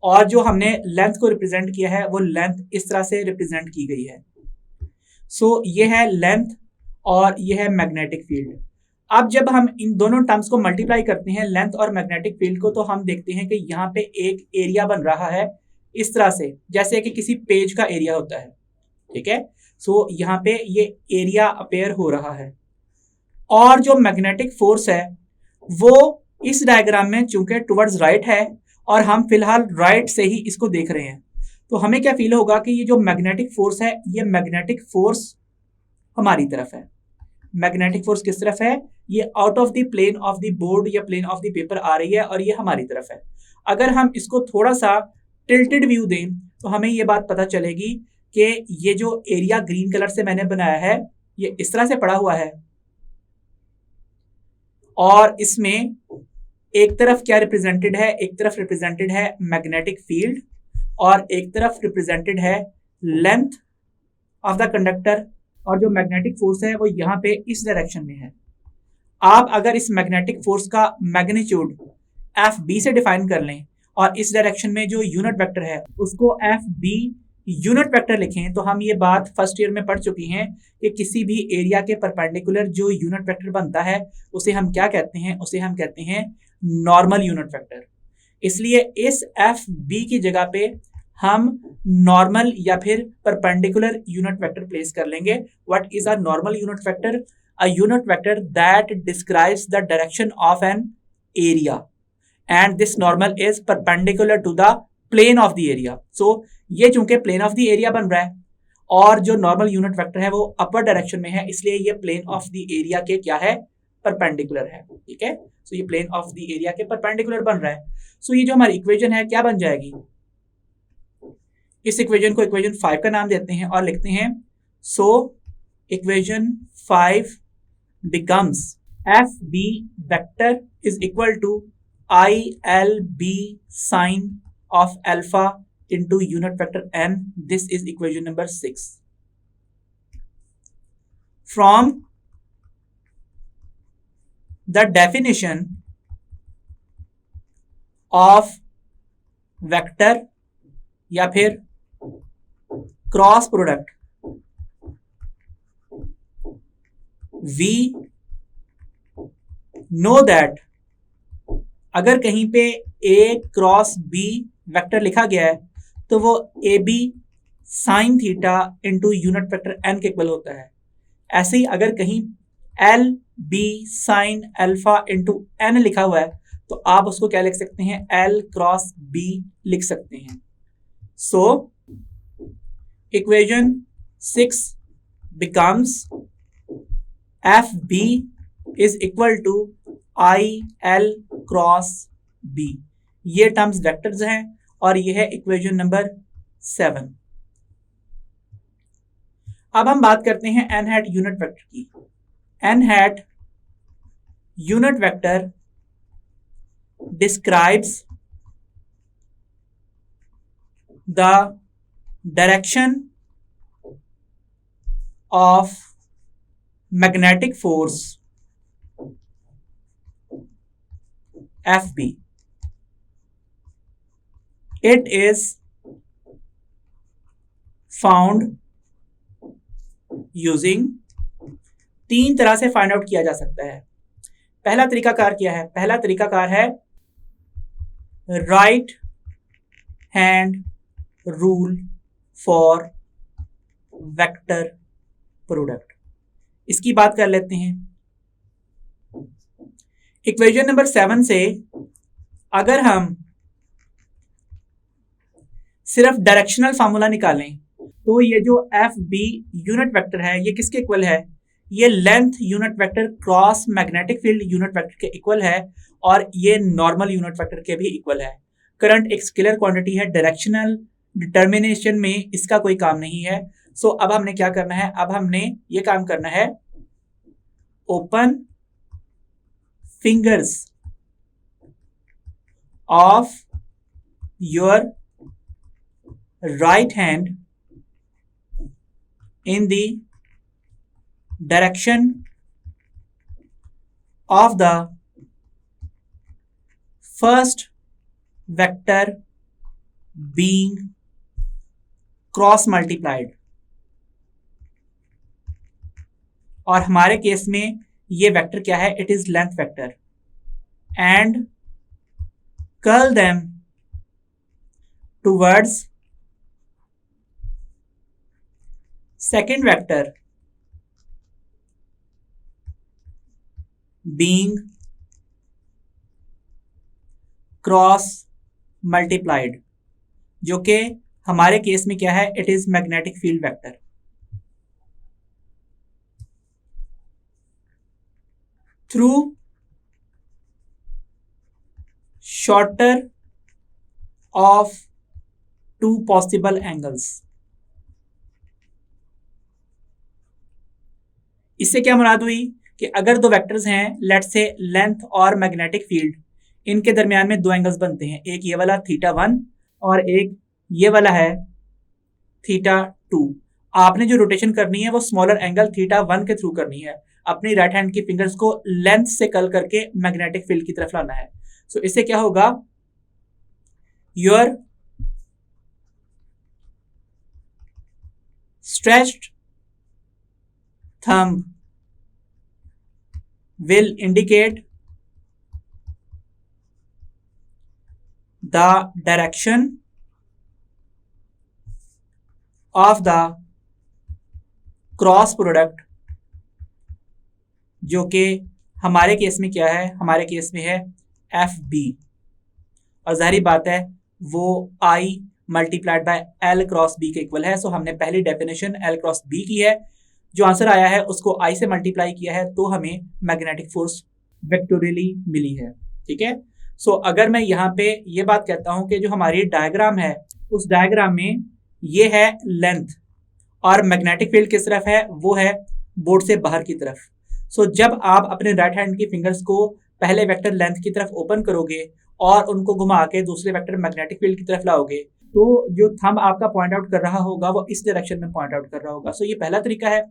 और जो हमने लेंथ को रिप्रेजेंट किया है वो लेंथ इस तरह से रिप्रेजेंट की गई है। सो ये है लेंथ और ये है मैग्नेटिक फील्ड। अब जब हम इन दोनों टर्म्स को मल्टीप्लाई करते हैं लेंथ और मैग्नेटिक फील्ड को, तो हम देखते हैं कि यहाँ पे एक एरिया बन रहा है इस तरह से, जैसे कि किसी पेज का एरिया होता है, ठीक है। सो यहाँ पे ये एरिया अपेयर हो रहा है और जो मैग्नेटिक फोर्स है वो इस डायग्राम में चूंकि टुवर्ड्स राइट है और हम फिलहाल राइट से ही इसको देख रहे हैं, तो हमें क्या फील होगा कि ये जो मैग्नेटिक फोर्स है ये मैग्नेटिक फोर्स हमारी तरफ है। मैग्नेटिक फोर्स किस तरफ है, ये out of the plane of the board या प्लेन ऑफ द पेपर आ रही है और ये हमारी तरफ है। अगर हम इसको थोड़ा सा टिल्टेड व्यू दें तो हमें ये बात पता चलेगी कि ये जो एरिया ग्रीन कलर से मैंने बनाया है ये इस तरह से पड़ा हुआ है और इसमें एक तरफ क्या रिप्रेजेंटेड है, एक तरफ रिप्रेजेंटेड है मैग्नेटिक फील्ड और एक तरफ रिप्रेजेंटेड है लेंथ ऑफ द कंडक्टर और जो मैग्नेटिक फोर्स है वो यहाँ पे इस डायरेक्शन में है। आप अगर इस मैग्नेटिक फोर्स का मैग्नीट्यूड एफ बी से डिफाइन कर लें और इस डायरेक्शन में जो यूनिट वेक्टर है उसको एफ बी यूनिट वेक्टर लिखें, तो हम ये बात फर्स्ट ईयर में पढ़ चुकी हैं कि किसी भी एरिया के परपेंडिकुलर जो यूनिट वेक्टर बनता है उसे हम क्या कहते हैं, उसे हम कहते हैं नॉर्मल यूनिट वेक्टर। इसलिए इस एफ बी की जगह पे हम नॉर्मल या फिर परपेंडिकुलर यूनिट वेक्टर प्लेस कर लेंगे। What is a normal unit vector? A unit vector that describes the direction of an area and this normal is perpendicular to the plane of the area. So ये चूंकि plane of the area बन रहा है और जो normal unit vector है वो upper direction में है, इसलिए ये प्लेन ऑफ द एरिया के क्या है, परपेंडिकुलर है। ठीक है, सो ये प्लेन ऑफ द एरिया के परपेंडिकुलर बन रहा है। सो ये जो हमारी इक्वेशन है क्या बन जाएगी, इस इक्वेशन को इक्वेशन 5 का नाम देते हैं और लिखते हैं so equation 5 becomes F B vector is equal to I L B sine of alpha into unit vector n. This is equation number 6. From the definition of vector या फिर cross product, we know that अगर कहीं पे a cross b vector लिखा गया है तो वो A B sine theta into unit vector N के इक्वल होता है। ऐसे ही अगर कहीं L B sine alpha into N लिखा हुआ है तो आप उसको क्या लिख सकते हैं, एल क्रॉस बी लिख सकते हैं। So equation 6 becomes F B is equal to I L cross B. ये टर्म्स वेक्टर्स हैं और ये है इक्वेशन नंबर 7। अब हम बात करते हैं एन हैट यूनिट वेक्टर की। N hat unit vector describes the direction of magnetic force F B. It is found using 3 तरह से फाइंड आउट किया जा सकता है। पहला तरीकाकार क्या है? पहला तरीकाकार है right hand rule for vector product. इसकी बात कर लेते हैं। इक्वेशन नंबर 7 से अगर हम सिर्फ डायरेक्शनल फार्मूला निकालें तो ये जो एफ बी यूनिट वेक्टर है ये किसके इक्वल है, ये length unit vector cross magnetic field unit vector के इक्वल है और ये नॉर्मल यूनिट वेक्टर के भी इक्वल है। करंट एक स्केलर क्वांटिटी है, डायरेक्शनल डिटर्मिनेशन में इसका कोई काम नहीं है। सो अब हमने क्या करना है, अब हमने ये काम करना है, open fingers of your right hand in the direction of the first vector being cross multiplied। और हमारे केस में ये वेक्टर क्या है, it is length vector, and curl them towards second vector being cross multiplied, जो कि हमारे case में क्या है, it is magnetic field vector. Through shorter of 2 possible angles. इससे क्या मुराद हुई कि अगर 2 वेक्टर्स हैं, लेट्स से लेंथ और मैग्नेटिक फील्ड, इनके दरमियान में 2 एंगल्स बनते हैं, एक ये वाला थीटा 1 और एक ये वाला है थीटा 2, आपने जो रोटेशन करनी है वो स्मॉलर एंगल θ1 के थ्रू करनी है। अपनी राइट हैंड की फिंगर्स को लेंथ से कल करके मैग्नेटिक फील्ड की तरफ लाना है। सो इससे क्या होगा, your stretched thumb will indicate the direction of the cross product, जो कि हमारे केस में क्या है, हमारे केस में है एफ बी। और जाहिर बात है वो I multiplied by L cross B के इक्वल है। सो हमने पहली डेफिनेशन एल क्रॉस बी की है, जो आंसर आया है उसको आई से मल्टीप्लाई किया है, तो हमें मैग्नेटिक फोर्स वेक्टोरियली मिली है। ठीक है। सो अगर मैं यहाँ पे ये बात कहता हूं कि जो हमारी डायग्राम है उस डायग्राम में ये है लेंथ और मैग्नेटिक फील्ड किस तरफ है, वो है बोर्ड से बाहर की तरफ। सो जब आप अपने राइट हैंड की फिंगर्स को पहले वेक्टर लेंथ की तरफ ओपन करोगे और उनको घुमा के दूसरे वेक्टर मैग्नेटिक फील्ड की तरफ लाओगे, तो जो थंब आपका पॉइंट आउट कर रहा होगा वो इस डायरेक्शन में पॉइंट आउट कर रहा होगा। सो ये पहला तरीका है।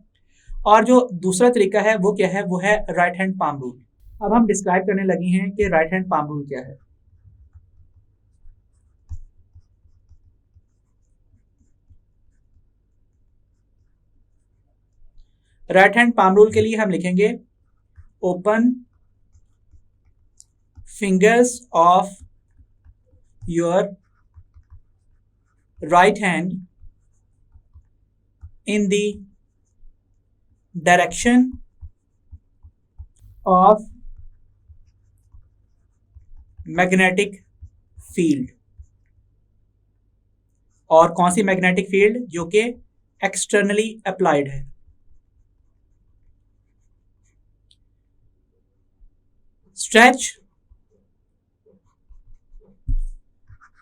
और जो दूसरा तरीका है वो क्या है, वो है राइट हैंड पाम रूल। अब हम डिस्क्राइब करने लगे हैं कि राइट हैंड पाम रूल क्या है। राइट हैंड पाम रूल के लिए हम लिखेंगे open fingers of your right hand in the direction of magnetic field. और कौन सी मैग्नेटिक फील्ड, जो कि एक्सटर्नली अप्लाइड है। Stretch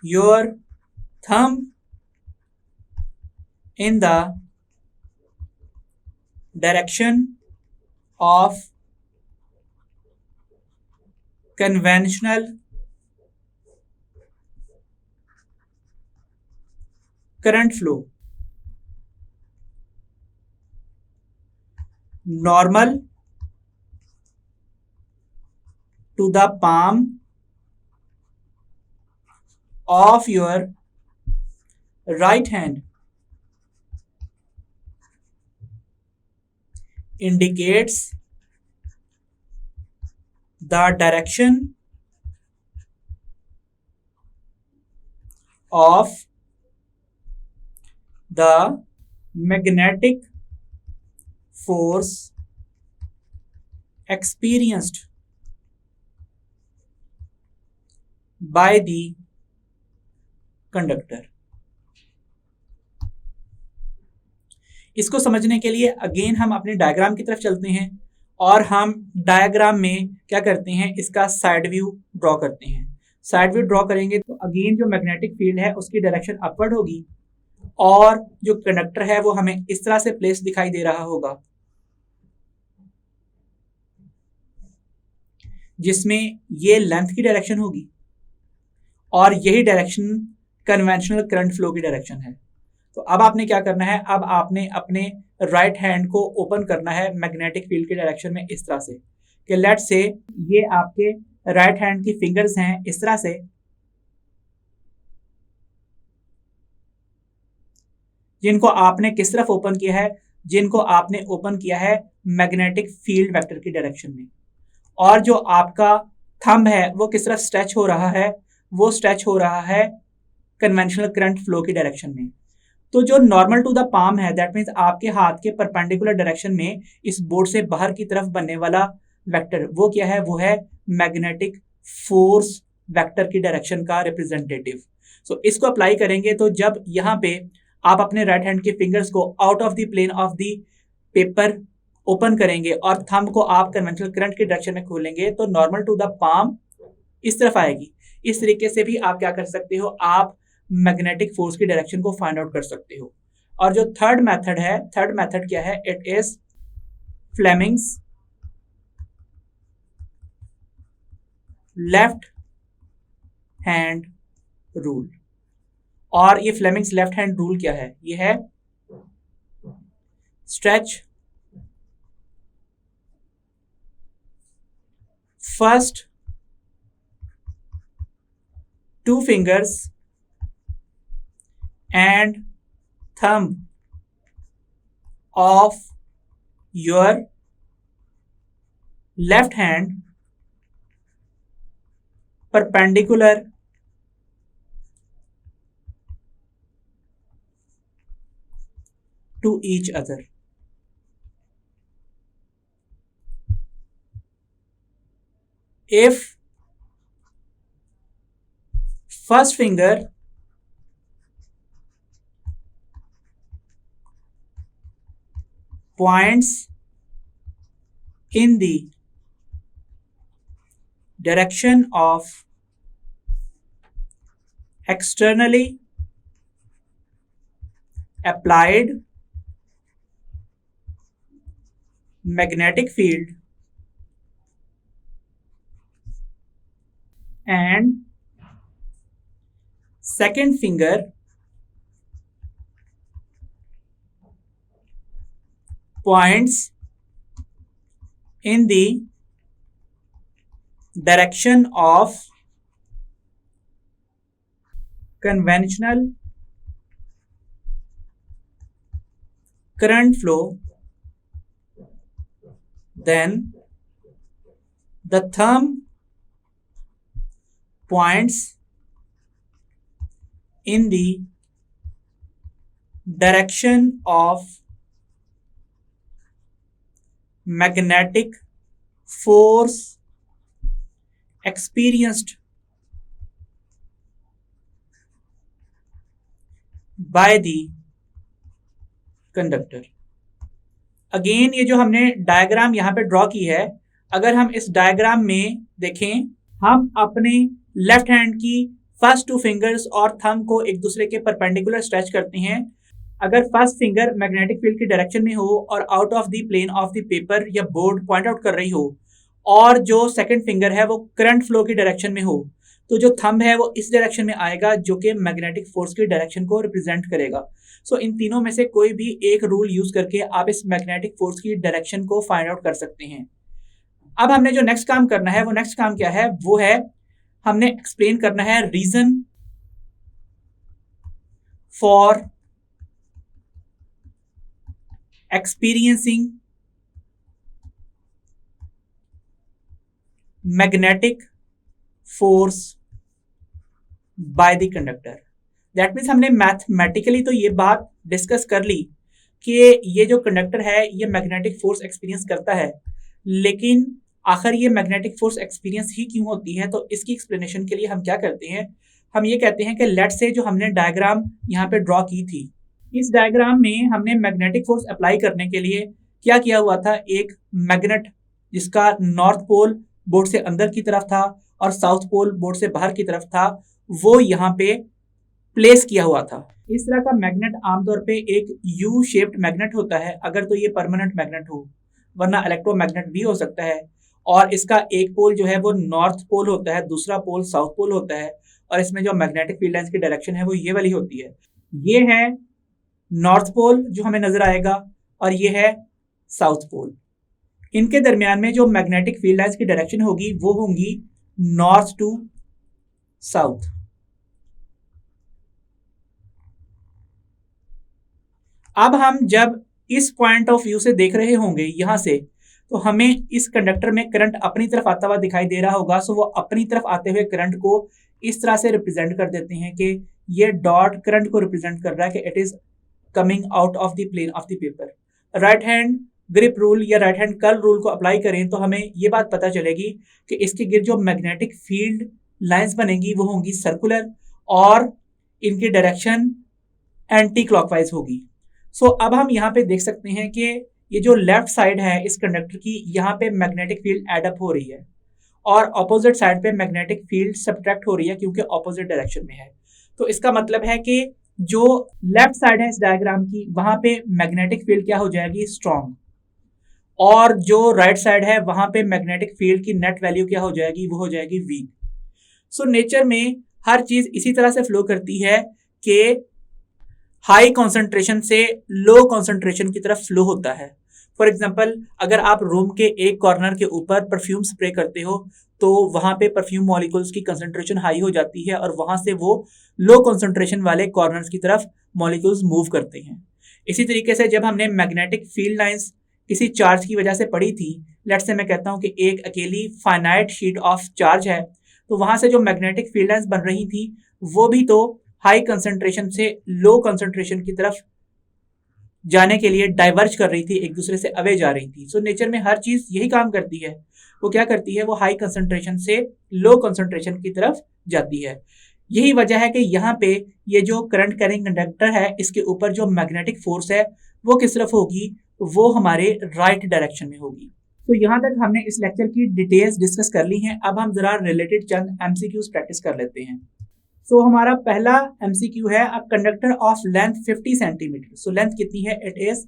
your thumb in the direction of conventional current flow, normal to the palm of your right hand indicates the direction of the magnetic force experienced by the conductor। इसको समझने के लिए again हम अपने diagram की तरफ चलते हैं और हम डायग्राम में क्या करते हैं, इसका साइड व्यू ड्रॉ करते हैं। साइड व्यू ड्रॉ करेंगे तो अगेन जो मैग्नेटिक फील्ड है उसकी डायरेक्शन अपवर्ड होगी और जो कंडक्टर है वो हमें इस तरह से प्लेस दिखाई दे रहा होगा, जिसमें ये लेंथ की डायरेक्शन होगी और यही डायरेक्शन कन्वेंशनल करंट फ्लो की डायरेक्शन है। तो अब आपने क्या करना है, अब आपने अपने राइट हैंड को ओपन करना है मैग्नेटिक फील्ड के डायरेक्शन में इस तरह से कि लेट से ये आपके राइट हैंड की फिंगर्स हैं इस तरह से, जिनको आपने किस तरफ ओपन किया है, जिनको आपने ओपन किया है मैग्नेटिक फील्ड वेक्टर की डायरेक्शन में। और जो आपका थंब है वो किस तरफ स्ट्रेच हो रहा है, वो स्ट्रेच हो रहा है कन्वेंशनल करंट फ्लो की डायरेक्शन में। तो जो नॉर्मल टू द पाम है, दैट मीन्स आपके हाथ के परपेंडिकुलर डायरेक्शन में इस बोर्ड से बाहर की तरफ बनने वाला वेक्टर, वो क्या है, वो है मैग्नेटिक फोर्स वेक्टर की डायरेक्शन का रिप्रेजेंटेटिव। सो इसको अप्लाई करेंगे तो जब यहाँ पे आप अपने राइट हैंड के फिंगर्स को out of the plane of the paper open करेंगे और थंब को आप कन्वेंशनल करंट की डायरेक्शन में खोलेंगे तो नॉर्मल टू द पाम इस तरफ आएगी। इस तरीके से भी आप क्या कर सकते हो, आप मैग्नेटिक फोर्स की डायरेक्शन को फाइंड आउट कर सकते हो। और जो थर्ड मेथड है, थर्ड मेथड क्या है, it is Fleming's left hand rule. और ये फ्लेमिंग्स लेफ्ट हैंड रूल क्या है, ये है stretch first two fingers and thumb of your left hand perpendicular to each other. If first finger points in the direction of externally applied magnetic field and second finger points in the direction of conventional current flow, then the thumb points in the direction of magnetic force experienced by the conductor. Again ये जो हमने diagram यहाँ पे draw की है, अगर हम इस डायग्राम में देखें, हम अपने लेफ्ट हैंड की फर्स्ट टू फिंगर्स और थंब को एक दूसरे के परपेंडिकुलर स्ट्रेच करते हैं. अगर फर्स्ट फिंगर मैग्नेटिक फील्ड की डायरेक्शन में हो और out of the plane of the paper या बोर्ड पॉइंट आउट कर रही हो, और जो सेकंड फिंगर है वो करंट फ्लो की डायरेक्शन में हो, तो जो थंब है वो इस डायरेक्शन में आएगा जो कि मैग्नेटिक फोर्स की डायरेक्शन को रिप्रेजेंट करेगा. सो इन तीनों में से कोई भी एक रूल यूज करके आप इस मैग्नेटिक फोर्स की डायरेक्शन को फाइंड आउट कर सकते हैं. अब हमने जो नेक्स्ट काम करना है, वो नेक्स्ट काम क्या है, वो है हमने एक्सप्लेन करना है reason for experiencing magnetic force by the conductor. That means हमने मैथमेटिकली तो ये बात डिस्कस कर ली कि ये जो कंडक्टर है ये मैग्नेटिक फोर्स एक्सपीरियंस करता है, लेकिन आखिर ये मैग्नेटिक फोर्स एक्सपीरियंस ही क्यों होती है. तो इसकी एक्सप्लेनेशन के लिए हम क्या करते हैं, हम ये कहते हैं कि लेट से जो हमने डायग्राम यहाँ पे ड्रॉ की थी, इस डायग्राम में हमने मैग्नेटिक फोर्स अप्लाई करने के लिए क्या किया हुआ था, एक मैग्नेट जिसका नॉर्थ पोल बोर्ड से अंदर की तरफ था और साउथ पोल बोर्ड से बाहर की तरफ था, वो यहाँ पे प्लेस किया हुआ था. इस तरह का मैग्नेट आमतौर पे एक यू शेप्ड मैग्नेट होता है, अगर तो ये परमानेंट मैग्नेट हो, वरना इलेक्ट्रोमैग्नेट भी हो सकता है. और इसका एक पोल जो है वो नॉर्थ पोल होता है, दूसरा पोल साउथ पोल होता है, और इसमें जो मैग्नेटिक फील्ड लाइंस की डायरेक्शन है वो ये वाली होती है. ये है नॉर्थ पोल जो हमें नजर आएगा और ये है साउथ पोल. इनके दरमियान में जो मैग्नेटिक फील्ड लाइंस की डायरेक्शन होगी वो होंगी नॉर्थ टू साउथ. अब हम जब इस पॉइंट ऑफ व्यू से देख रहे होंगे यहां से, तो हमें इस कंडक्टर में करंट अपनी तरफ आता हुआ दिखाई दे रहा होगा. सो वो अपनी तरफ आते हुए करंट को इस तरह से रिप्रेजेंट कर देते हैं कि ये डॉट करंट को रिप्रेजेंट कर रहा है कि it is coming out of the plane of the paper. Right hand grip rule या राइट हैंड कर्ल रूल को अप्लाई करें तो हमें ये बात पता चलेगी कि इसके गिर्द जो मैग्नेटिक फील्ड लाइंस बनेंगी वो होंगी सर्कुलर और इनकी डायरेक्शन एंटी क्लॉकवाइज होगी. सो अब हम यहाँ पे देख सकते हैं कि ये जो लेफ्ट साइड है इस कंडक्टर की, यहाँ पे मैग्नेटिक फील्ड एड अप हो रही है और ऑपोजिट साइड पे मैग्नेटिक फील्ड सब्ट्रैक्ट हो रही है क्योंकि ऑपोजिट डायरेक्शन में है. तो इसका मतलब है कि जो लेफ्ट साइड है इस डायग्राम की, वहां पे मैग्नेटिक फील्ड क्या हो जाएगी, स्ट्रॉन्ग, और जो राइट साइड है वहां पे मैग्नेटिक फील्ड की नेट वैल्यू क्या हो जाएगी, वो हो जाएगी वीक. सो नेचर में हर चीज इसी तरह से फ्लो करती है कि हाई कॉन्सेंट्रेशन से लो कॉन्सेंट्रेशन की तरफ फ्लो होता है। फॉर एग्जाम्पल, अगर आप रूम के एक कॉर्नर के ऊपर परफ्यूम स्प्रे करते हो तो वहां पे परफ्यूम मॉलिक्यूल्स की कंसंट्रेशन हाई हो जाती है और वहां से वो लो कंसंट्रेशन वाले कॉर्नर्स की तरफ मॉलिक्यूल्स मूव करते हैं। इसी तरीके से जब हमने मैग्नेटिक फील्ड लाइंस किसी चार्ज की वजह से पढ़ी थी, लेट्स से मैं कहता हूं कि एक अकेली फाइनाइट शीट ऑफ चार्ज है, तो वहां से जो मैग्नेटिक फील्ड लाइंस बन रही थी वो भी तो हाई कंसंट्रेशन से लो कंसंट्रेशन की तरफ जाने के लिए डाइवर्ज कर रही थी, एक दूसरे से अवे जा रही थी। सो नेचर में हर चीज यही काम करती है। वो क्या करती है, वो हाई कंसंट्रेशन से लो कंसंट्रेशन की तरफ जाती है। यही वजह है कि यहाँ पे ये जो करंट कैरिंग कंडक्टर है, इसके ऊपर जो मैग्नेटिक फोर्स है वो किस तरफ होगी, वो हमारे राइट डायरेक्शन में होगी। तो यहाँ तक हमने इस लेक्चर की डिटेल्स डिस्कस कर ली हैं। अब हम जरा रिलेटेड चंद एमसीक्यूज प्रैक्टिस कर लेते हैं। सो हमारा पहला एमसीक्यू है, a conductor of length 50 centimetre. So length कितनी है, it is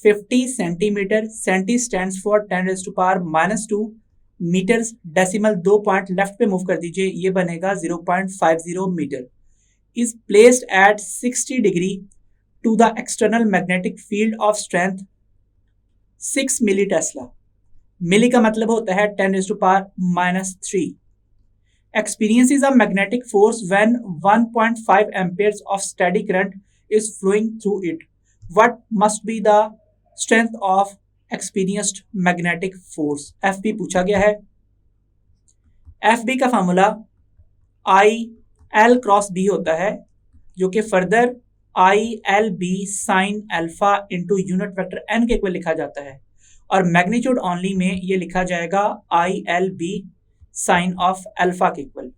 50 centimetre. Centi stands for 10⁻⁻², metres decimal 2 point left पे मूव कर दीजिए, ये बनेगा 0.50 metre. Is placed at 60 degree to the external magnetic field of strength 6 milli tesla. Milli का मतलब होता है 10⁻³ experiences a magnetic force when 1.5 amperes of steady current is flowing through it. What must be the strength of experienced magnetic force? FB पूछा गया है। FB का formula IL cross B होता है, जो कि further ILB sign alpha into unit vector n के equal लिखा जाता है, और मैग्नीट्यूड ओनली में ये लिखा जाएगा ILB साइन ऑफ अल्फा के इक्वल।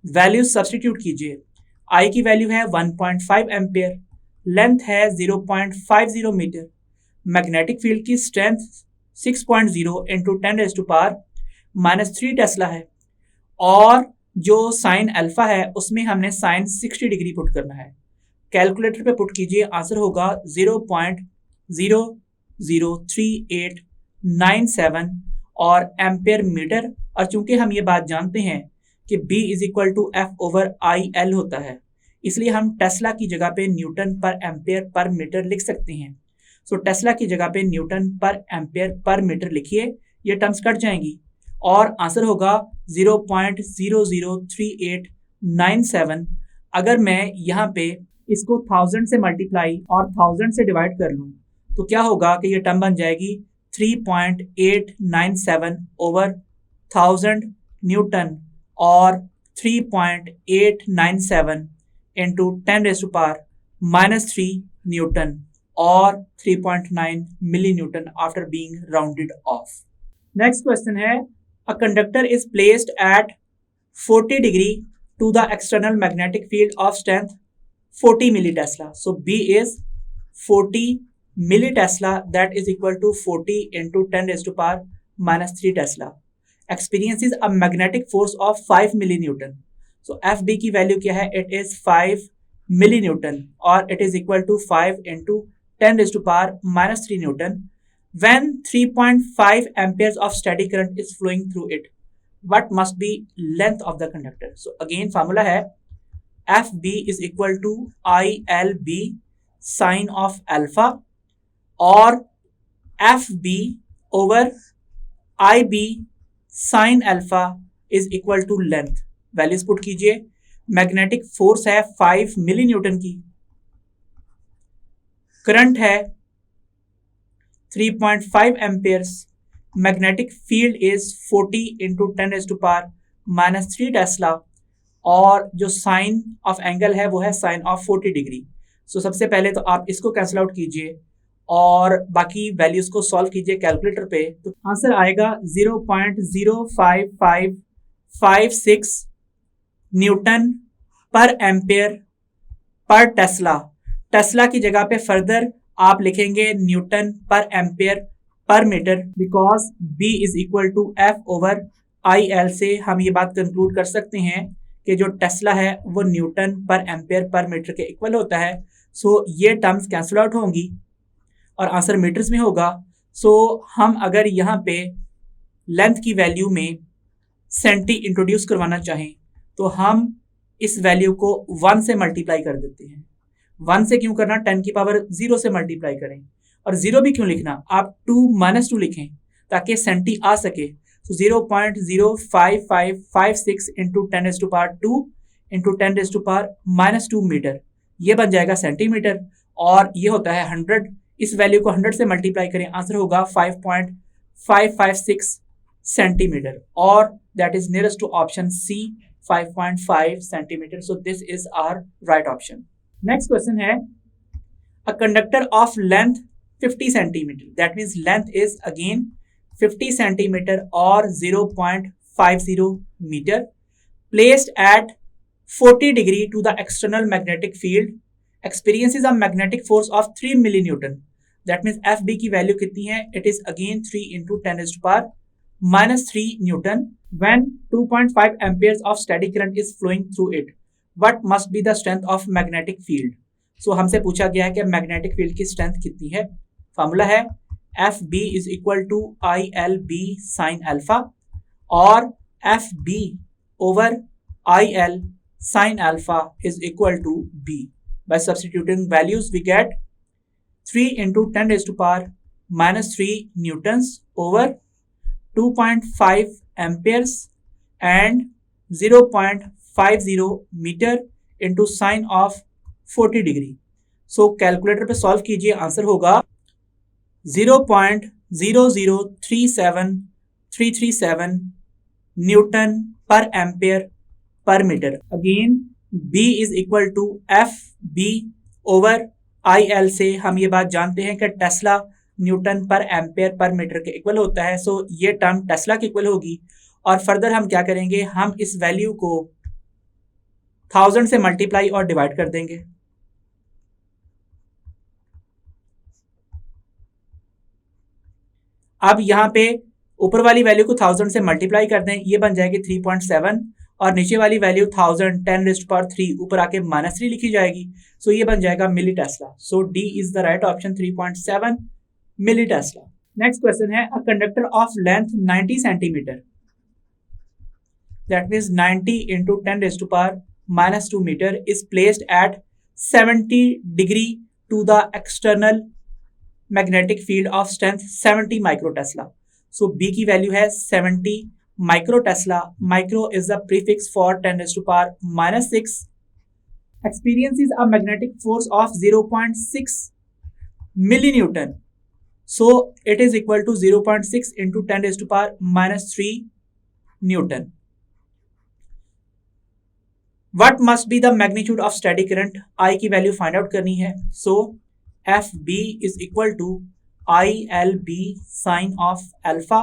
वैल्यू सब्सटीट्यूट कीजिए। आई की वैल्यू है 1.5 एम्पियर, लेंथ है 0.50 मीटर, मैग्नेटिक फील्ड की स्ट्रेंथ 6.0 इंटू 10⁻³ टेस्ला है, और जो साइन अल्फा है उसमें हमने साइन 60 डिग्री पुट करना है। कैलकुलेटर पे पुट कीजिए, आंसर होगा 0.003897 और एम्पेयर मीटर। और चूंकि हम ये बात जानते हैं कि B is equal to F/IL होता है, इसलिए हम टेस्ला की जगह पे Newton per ampere per metre लिख सकते हैं। सो टेस्ला की जगह पे Newton per ampere per metre लिखिए, ये टर्म्स कट जाएंगी और आंसर होगा 0.003897। अगर मैं यहाँ पे इसको 1000 से मल्टीप्लाई और 1000 से डिवाइड कर लूँ तो क्या होगा कि ये टर्म बन जाएगी 3.897 ओवर 1000 न्यूटन, और 3.897 इंटू 10⁻³ न्यूटन, और 3.9 milli newton after being rounded off. Next question है, a conductor is placed at 40 degree to the external magnetic field of strength 40 milli tesla. So B is 40 milli tesla, that is equal to 40 into 10⁻³ tesla. experiences a magnetic force of 5 milli newton. So FB की value क्या है, it is 5 milli newton, और it is equal to 5 into 10⁻³ Newton. When 3.5 amperes of steady current is flowing through it, what must be length of the conductor? So again formula है FB is equal to ILB sin of alpha, और FB over IB sine alpha is equal to length. Values put कीजिए। Magnetic force है 5 milli newton की, current है 3.5 amperes, magnetic field is 40 into 10⁻³ tesla, और जो sign of angle है वो है साइन ऑफ 40 डिग्री। सो सबसे पहले तो आप इसको कैंसिल आउट कीजिए और बाकी वैल्यूज को सॉल्व कीजिए कैलकुलेटर पे, तो आंसर आएगा 0.05556 न्यूटन पर एम्पेयर पर टेस्ला। टेस्ला की जगह पे फर्दर आप लिखेंगे Newton per ampere per metre, because B is equal to F/IL से हम ये बात कंक्लूड कर सकते हैं कि जो टेस्ला है वो Newton per ampere per metre के इक्वल होता है। सो ये टर्म्स कैंसिल आउट होंगी और आंसर मीटर्स में होगा। सो हम अगर यहाँ पे लेंथ की वैल्यू में सेंटी इंट्रोड्यूस करवाना चाहें तो हम इस वैल्यू को 1 से मल्टीप्लाई कर देते हैं। 1 से क्यों करना, 10 की पावर 0 से मल्टीप्लाई करें, और 0 भी क्यों लिखना, आप 2 - 2 लिखें ताकि सेंटी आ सके। तो 0.05556 इंटू 10⁻² इंटू 10⁻⁻2 मीटर, ये बन जाएगा सेंटीमीटर, और ये होता है 100। इस वैल्यू को 100 से मल्टीप्लाई करें, आंसर होगा 5.556 सेंटीमीटर, और that is nearest to option C 5.5 centimetre. So this is our right option. Next question है, a conductor of length 50 centimetre, that means length is again 50 centimetre और 0.50 metre, placed at 40 degree to the external magnetic field, experiences a magnetic force of 3 millinewton. That means FB की value कितनी है, it is again 3 into 10⁻³ Newton when 2.5 amperes of steady current is flowing through it. What must be the strength of magnetic field? So हमसे पूछा गया है कि magnetic field की strength कितनी है। फॉर्मूला है FB is equal to ILB sin alpha, और FB over IL sin alpha is equal to B. By substituting values we get 3 into 10⁻³ newtons over 2.5 amperes and 0.50 meter into sine of 40 degree. So calculator पे solve कीजिए, answer होगा 0.0037337 newton per ampere per metre. Again B is equal to FB over IL से हम ये बात जानते हैं कि tesla newton per ampere per metre के इक्वल होता है। सो ये टर्म टेस्ला के इक्वल होगी, और फर्दर हम क्या करेंगे, हम इस वैल्यू को 1000 से मल्टीप्लाई और डिवाइड कर देंगे। अब यहाँ पे ऊपर वाली वैल्यू को 1000 से मल्टीप्लाई कर दें, ये बन जाएगी 3.7, और नीचे वाली वैल्यू 1000 10⁻³ ऊपर आके -3 लिखी जाएगी। सो ये बन जाएगा milli tesla. So D is the right option, 3.7 milli tesla. Next question है, a conductor of length 90 centimetre, that means 90 into 10⁻² metre is placed at 70 degree to the external magnetic field of strength 70 micro tesla. So B की वैल्यू है 70 micro tesla. Micro is the prefix for 10⁻⁻6, experiences a magnetic force of 0.6 millinewton. So it is equal to 0.6 into 10⁻³ Newton. What must be the magnitude of steady current? I की value find out करनी है। So FB is equal to ILB sin of alpha,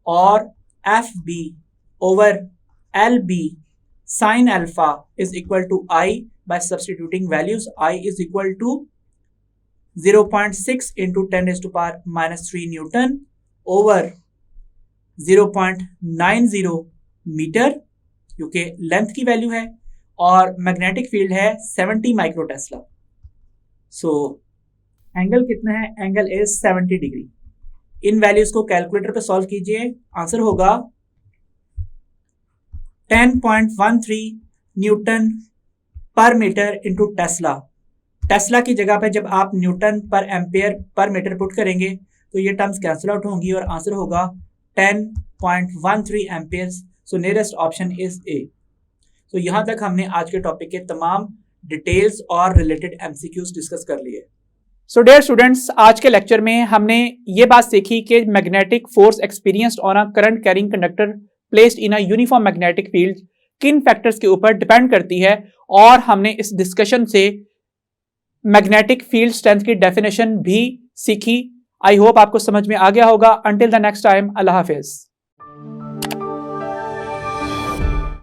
और FB over LB sin alpha is equal to I. By substituting values, I is equal to 0.6 into 10⁻³ Newton over 0.90 metre, क्योंकि length की वैल्यू है और magnetic field है 70 micro tesla. So angle कितना है, angle is 70 degree. In values को calculator पे सॉल्व कीजिए, आंसर होगा 10.13 न्यूटन पर मीटर इंटू टेस्ला। टेस्ला की जगह पे जब आप Newton per ampere per metre put करेंगे तो ये टर्म्स कैंसिल आउट होंगी और आंसर होगा 10.13 Ampere's. So nearest option is a. तो यहाँ तक हमने आज के टॉपिक के तमाम डिटेल्स और रिलेटेड एमसीक्यूज डिस्कस कर लिए। सो डियर स्टूडेंट्स, आज के लेक्चर में हमने ये बात सीखी कि magnetic force experienced on a current carrying conductor placed in a uniform magnetic field किन फैक्टर्स के ऊपर डिपेंड करती है, और हमने इस डिस्कशन से मैग्नेटिक फील्ड स्ट्रेंथ की डेफिनेशन भी सीखी। आई होप आपको समझ में आ गया होगा। Until the next time, Allah Hafiz.